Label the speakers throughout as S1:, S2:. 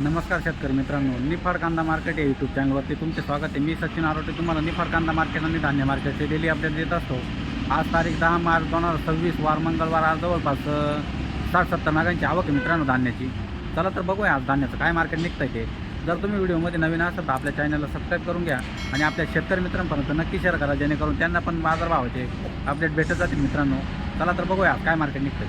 S1: नमस्कार शेतकरी मित्रांनो, निफाड कांदा मार्केट या यूट्यूब चॅनलवरती तुमचे स्वागत आहे। मी सचिन आरोटे तुम्हाला निफाड कांदा मार्केट आणि धान्य मार्केटचे डेली अपडेट देत असतो। आज तारीख 10 मार्च 2026 वार मंगळवार। आज जवळपास 60-70 नगांची आवक आहे मित्रांनो धान्याची। चला तर बघूया आज धान्याचं काय मार्केट निघतंय ते। जर तुम्ही व्हिडिओमध्ये नवीन असाल तर आपल्या चॅनलला सबस्क्राईब करून घ्या आणि आपल्या शेतकरी मित्रांपर्यंत नक्की शेअर करा, जेणेकरून त्यांना पण बाजारभावाचे अपडेट भेटत जातील मित्रांनो। चला तर बघूया आज काय मार्केट निघतंय।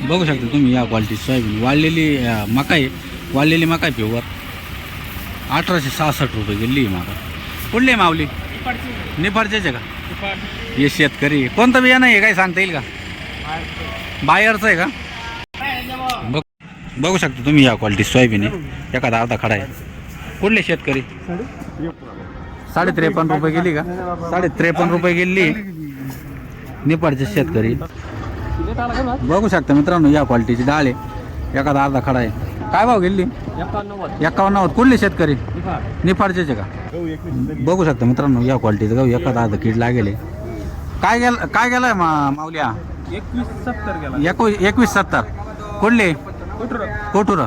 S1: बघू शकता तुम्ही या क्वालिटी सोयाबीन वाळलेली मका आहे। वाळलेली मका आहे प्युअर 1866 रुपये गेली मका। कुठली मावली? निफाडचेच आहे का? हे शेतकरी कोणतं बियाणं आहे काय सांगता येईल का? बायरचं आहे का? बघू शकता तुम्ही या क्वालिटी सोयाबीन आहे, एखादा अर्धा खडा आहे। कुठले शेतकरी? 53.5 रुपये गेली का? 53.5 रुपये गेली निफाडचे शेतकरी। बघू शकता मित्रांनो या क्वालिटीची डाळ आहे, एखादा अर्धा खडा आहे। काय भाव गेली? 51. कुठले शेतकरी? निफाडचेच आहे का? बघू शकता मित्रांनो या क्वालिटीचं गहू एखादा अर्धा कीड लागेल। काय गेलाय माऊल्या?
S2: 2170 गेला।
S1: 2170 कुठले? कोठुर।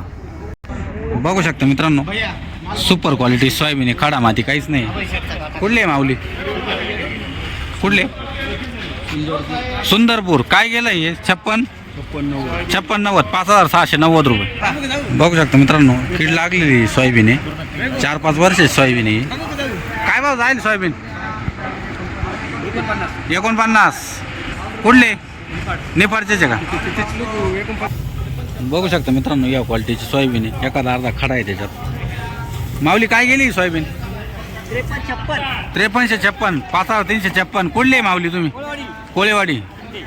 S1: बघू शकता मित्रांनो सुपर क्वालिटी सोयाबीन आहे, खडा माती काहीच नाही। कुठले माऊली? कुठले? सुंदरपूर। काय गेलं हे? 56 90 5690 रुपये। बघू शकता मित्रांनो कीड लागलेली सोयाबीन आहे, 4-5 वर्ष सोयाबीन आहे। काय भाव जाईल सोयाबीन? 49. कुठले? निफाडचेच आहे का? बघू शकता मित्रांनो या क्वालिटीची सोयाबीन आहे, एखादा अर्धा खडा आहे त्याच्यात। माऊली काय गेली सोयाबीन? 5356 5356 कुठले माऊली तुम्ही?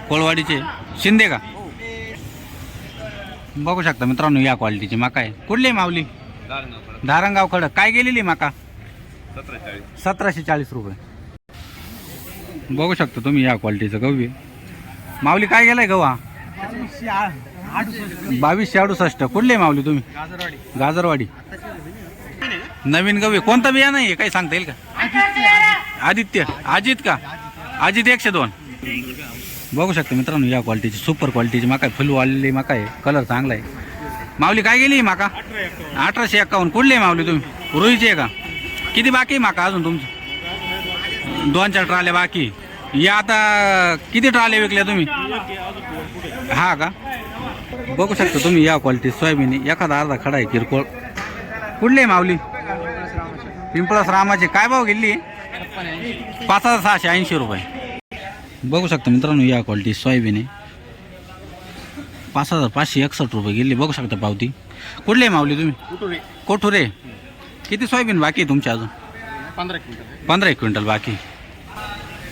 S1: कोळवाडीचे शिंदे का? बघू शकता मित्रांनो या क्वालिटीची मका आहे। कुठली माऊली? धारणगाव खडक। काय गेलेली मका? 1740 रुपये। बघू शकता तुम्ही या क्वालिटीचं गहू आहे। माऊली काय गेलाय गहू हा? 2268। कुठले माऊली तुम्ही? गाजरवाडी। नवीन गहू आहे, कोणता बियाणं आहे काही सांगता येईल का? आदित्य अजित का? अजित 102। बघू शकता मित्रांनो या क्वालिटीची सुपर क्वालिटीची मका आहे, फुल वाळलेली मका आहे, कलर चांगला आहे। माऊली काय गेली मका? 1851। कुठली माऊली तुम्ही? रोहीची आहे का? किती बाकी माका अजून तुमची? 2-4 ट्राल्या बाकी। या आता किती ट्राल्या विकल्या तुम्ही? हा का? बघू शकता तुम्ही या क्वालिटी सोयाबीन एखादा अर्धा खडा आहे किरकोळ। कुठली माऊली? पिंपळास रामाचे। काय भाव गेली? 5680 रुपये। बघू शकता मित्रांनो या क्वालिटी सोयाबीन आहे, 5561 रुपये गेली। बघू शकता पावती। कुठले माऊली तुम्ही? कोठुरे। किती सोयाबीन बाकी आहे तुमच्या अजून? 15 क्विंटल बाकी।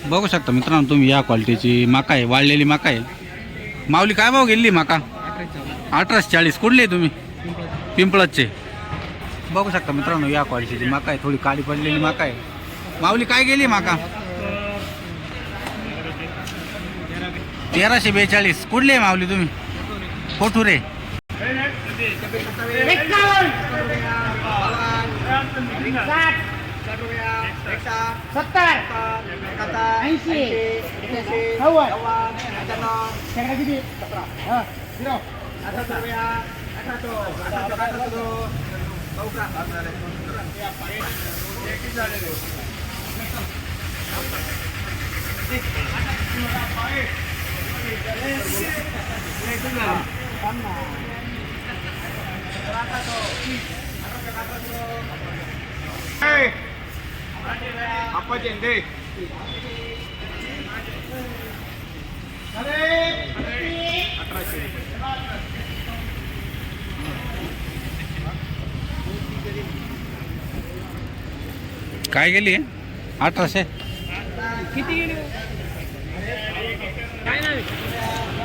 S1: बघू शकता मित्रांनो तुम्ही या क्वालिटीची मका आहे, वाळलेली मका आहे। माऊली काय भाव गेली मका? 1840। कुठले तुम्ही? पिंपळाचे। बघू शकता मित्रांनो या क्वालिटीची मका आहे, थोडी काळी पडलेली मका आहे। माऊली काय गेली मका? 1342। कुठले माऊली तुम्ही? कोठुरे।
S2: apa jende?
S1: काय गेली 1800.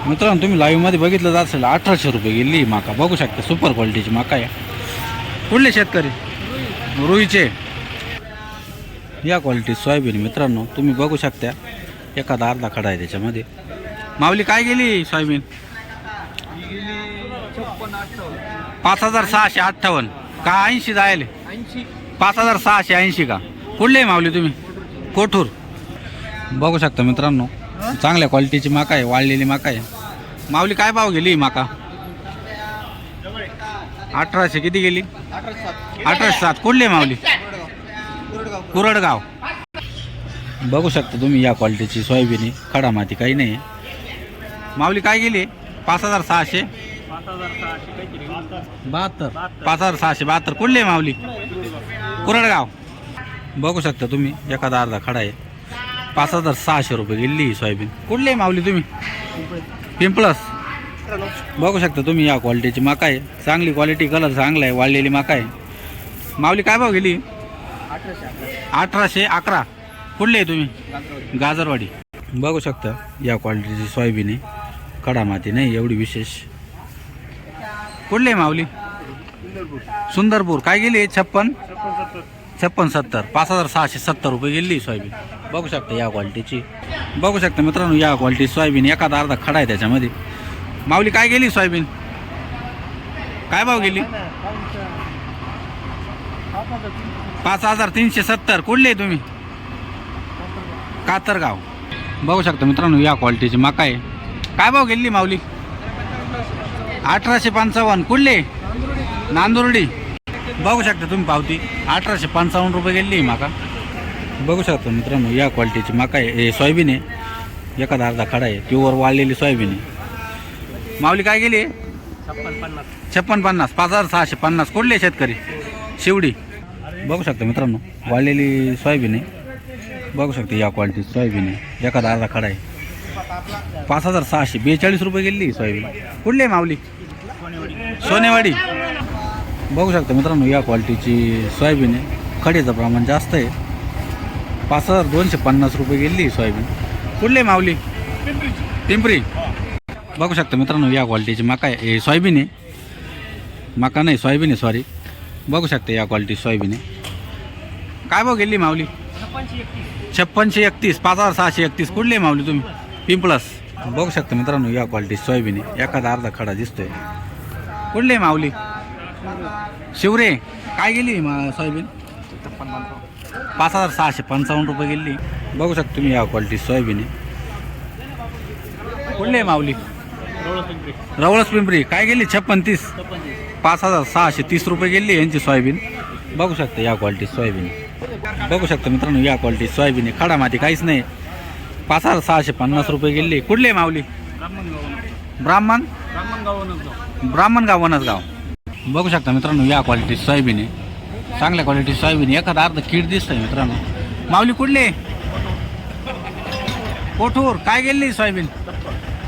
S1: मित्रांनो तुम्ही लाईव्ह मध्ये बघितलं जात असेल 1800 रुपये गेली ही माका. बघू शकता सुपर क्वालिटीची माका आहे. कुठले शेतकरी? रुईचे. या क्वालिटी सोयाबीन मित्रांनो तुम्ही बघू शकता. एखादा अर्धा खडा आहे त्याच्यामध्ये. माऊली काय गेली सोयाबीन? 5658 का 80 जायले? 5680 का? कुठले आहे माऊली तुम्ही? कोठूर. बघू शकता मित्रांनो चांगल्या क्वालिटीची माका आहे. वाळलेली माका आहे. माऊली काय भाव गेली माका? 1800. किती गेली? 1807. कुठले माऊली? कुरडगाव. बघू शकता तुम्ही या क्वालिटीची सोयाबीन. खडा माती काही नाही. माऊली काय गेली? 5672. 5672. कुठले माऊली? कुरडगाव. बघू शकता तुम्ही एखादा अर्धा खडा आहे. 5600 रुपये गेली सोयाबीन. कुठले माऊली तुम्ही? पिंपळस. बघू शकता तुम्ही या क्वालिटीची माका आहे. चांगली क्वालिटी, कलर चांगला आहे. वाळलेली माका आहे. माऊली काय भाव गेली? 1811. कुठले आहे तुम्ही? गाजरवाडी. बघू शकता या क्वालिटीची सोयाबीन आहे. खडा माती नाही एवढी विशेष. कुठले आहे माऊली? सुंदरपूर. काय गेली? 5670. 5670 रुपये गेली सोयाबीन. बघू शकता या क्वालिटीची. बघू शकता मित्रांनो या क्वालिटी सोयाबीन. एखादा अर्धा खडा आहे त्याच्यामध्ये. माऊली काय गेली सोयाबीन? काय भाव गेली? 5370. कुठले आहे तुम्ही? कातरगाव. बघू शकता मित्रांनो या क्वालिटीची मका आहे. काय भाव गेली माऊली? 1855. कुठले? नांदुर्डी. बघू शकता तुम्ही पावती 1855 रुपये गेली माका. बघू शकता मित्रांनो या क्वालिटीची मका आहे. हे सोयाबीन आहे. एखादा अर्धा खडा आहे. प्युअर वाळलेली सोयाबीन आहे. माऊली काय गेली? 5650. 5650. कुठले शेतकरी? शिवडी. बघू शकता मित्रांनो वाळलेली सोयाबीन आहे. बघू शकता या क्वालिटी सोयाबीन आहे. एखादा अर्धा खडा आहे. 5642 रुपये गेली सोयाबीन. कुठले माऊली? सोनेवाडी. बघू शकता मित्रांनो या क्वालिटीची सोयाबीन आहे. खडीचं प्रमाण जास्त आहे. 5250 रुपये गेली सोयाबीन. कुठले माऊली? पिंपरी. बघू शकता मित्रांनो या क्वालिटीची मका आहे. हे सोयाबीन आहे. मका नाही सोयाबीन आहे सॉरी. बघू शकता या क्वालिटी सोयाबीन आहे. काय भाव गेली माऊली? 5631. 5631. कुठले माऊली तुम्ही? पिंपळस. बघू शकता मित्रांनो या क्वालिटी सोयाबीन आहे. एखादा अर्धा खडा दिसतोय. कुठले माऊली? शिवरे. काय गेली सोयाबीन? 5655 रुपये गेली. बघू शकता तुम्ही या क्वालिटी सोयाबीन आहे. कुठले माऊली? रवळस पिंपरी. काय गेली? 5630. 5630 रुपये गेली यांची सोयाबीन. बघू शकता या क्वालिटी सोयाबीन. बघू शकता मित्रांनो या क्वालिटी सोयाबीन आहे. खडा माती काहीच नाही. 5650 रुपये गेली. कुठले माऊली? ब्राह्मणगाव वनसगाव. बघू शकता मित्रांनो या क्वालिटी सोयाबीन आहे. चांगल्या क्वालिटी सोयाबीन. एखादा अर्ध कीड दिसतंय मित्रांनो. माऊली कुठले? कोठूर. काय गेली सोयाबीन?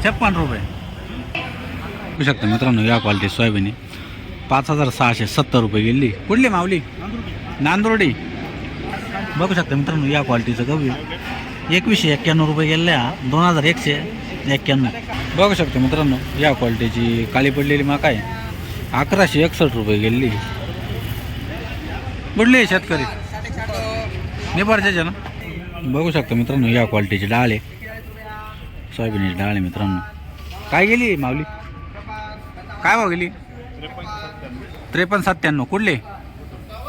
S1: 56 रुपये. बघू शकता मित्रांनो या क्वालिटी सोयाबीन आहे. 5670 रुपये गेली. कुठली माऊली? नांदुर्डी. बघू शकता मित्रांनो या क्वालिटीचं गहू 2191 रुपये गेल्या. 2191. बघू शकता मित्रांनो या क्वालिटीची काळी पडलेली मका आहे. 1161 रुपये गेली. कुठले शेतकरी? निबारचे ना. बघू शकता मित्रांनो या क्वालिटीची डाळ आहे. सोयाबीनची डाळ आहे मित्रांनो. काय गेली माऊली? काय भाव गेली? 5397. कुठले?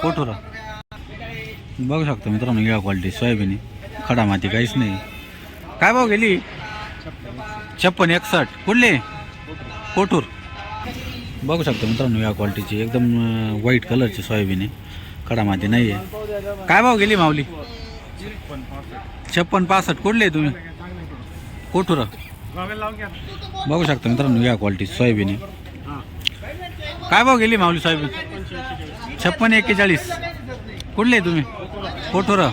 S1: कोठुरा. बघू शकता मित्रांनो या क्वालिटी सोयाबीन आहे. खडा माती काहीच नाही. काय भाव गेली? 5661. कुठले? कोठूर. बघू शकता मित्रांनो या क्वालिटीची एकदम व्हाईट कलरची सोयाबीन आहे. खडा माती नाही आहे. काय भाव गेली माऊली? 5665. कुठले तुम्ही? कोठुरा. बघू शकता मित्रांनो या क्वालिटी सोयाबीन आहे. काय भाव गेली माऊली सोयाबीन? 5641. कुठले तुम्ही? कोठुरा.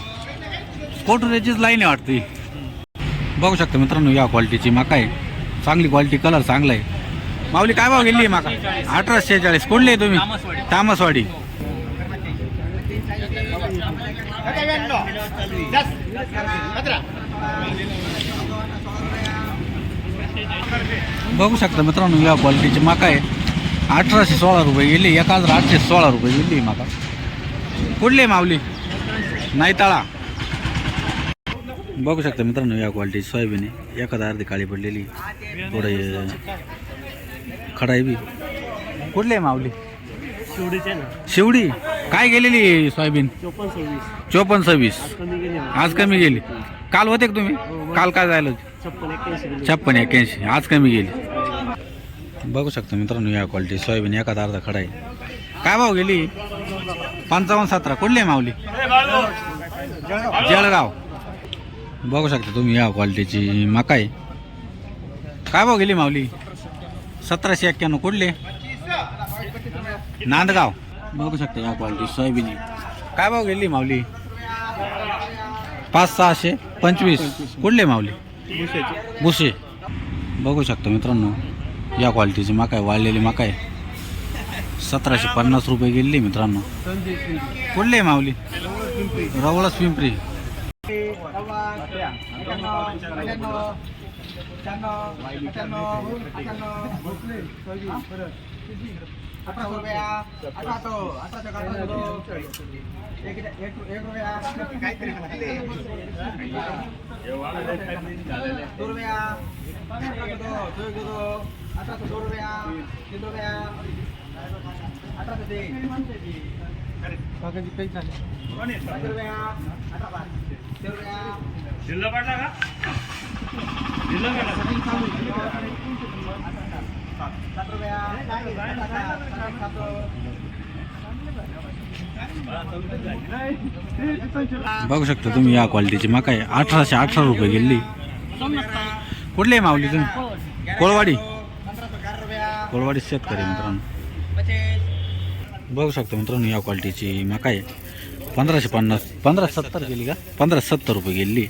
S1: कोठुऱ्याचीच लाईन आहे वाटते. बघू शकता मित्रांनो या क्वालिटीची मका आहे. चांगली क्वालिटी, कलर चांगला आहे. माऊली काय भाव गेली मका? 1846. कुठले तुम्ही? तामसवाडी. बघू शकता मित्रांनो, या क्वालिटीची मका आहे. 1816 रुपये गेली, 1816 रुपये गेली मका. कुठली माऊली? नाही तळा. बघू शकता मित्रांनो, या क्वालिटीची सोयाबीन आहे. एखादा अर्धी काळी पडलेली, थोडं खडाई बी. कुठली आहे माऊली? शिवडी. काय गेलेली सोयाबीन? 54-26. आज कमी गेली. काल होते का तुम्ही? काल काय झालं? 56-81. आज कमी गेली. बघू शकता मित्रांनो, या क्वालिटी सोयाबीन एखादा अर्धा खडा आहे. काय भाव गेली? 55-17. कुठली आहे माऊली? जळगाव. बघू शकता तुम्ही, या क्वालिटीची मका आहे. काय भाव गेली माऊली? 1791. कुठले? नांदगाव. बघू शकता या क्वालिटी सोयाबीन आहे. काय भाव गेली माऊली? 5-625. कुठले माऊली? भुसे. बघू शकता मित्रांनो, या क्वालिटीची मका आहे, वाळलेली मका आहे. 1750 रुपये गेली मित्रांनो. कुठले माऊली? रवळस पिंपरी. बघू शकता तुम्ही, या क्वालिटीची मका आहे. 1818 रुपये गेली. कुठले माऊली तुम्ही? कोळवाडी. कोळवाडी शेतकरी मित्रांनो. बघू शकता मित्रांनो, या क्वालिटीची मका आहे. 1550. 1570 गेली का? 1570 रुपये गेली.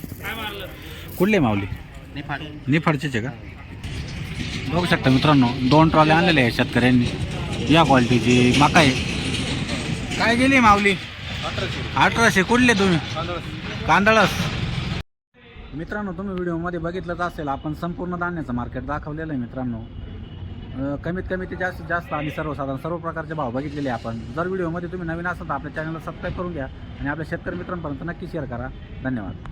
S1: कुठले माऊली? निफाडचेच आहे का? बघू शकता मित्रांनो, 2 ट्रॉल्या आणलेल्या आहे शेतकऱ्यांनी. या क्वालिटीची मका आहे. काय गेली माऊली? 1800. कुठले तुम्ही? कांदळस. मित्रांनो, तुम्ही व्हिडिओमध्ये बघितलंच असेल, आपण संपूर्ण धान्याचं मार्केट दाखवलेलं आहे मित्रांनो. कमीत कमी ते जास्तीत जास्त आणि सर्वसाधारण सर्व प्रकारचे भाव बघितलेले आपण. जर व्हिडिओमध्ये तुम्ही नवीन असाल तर आपल्या चॅनलला सबस्क्राईब करून घ्या आणि आपल्या शेतकरी मित्रांपर्यंत नक्की शेअर करा. धन्यवाद.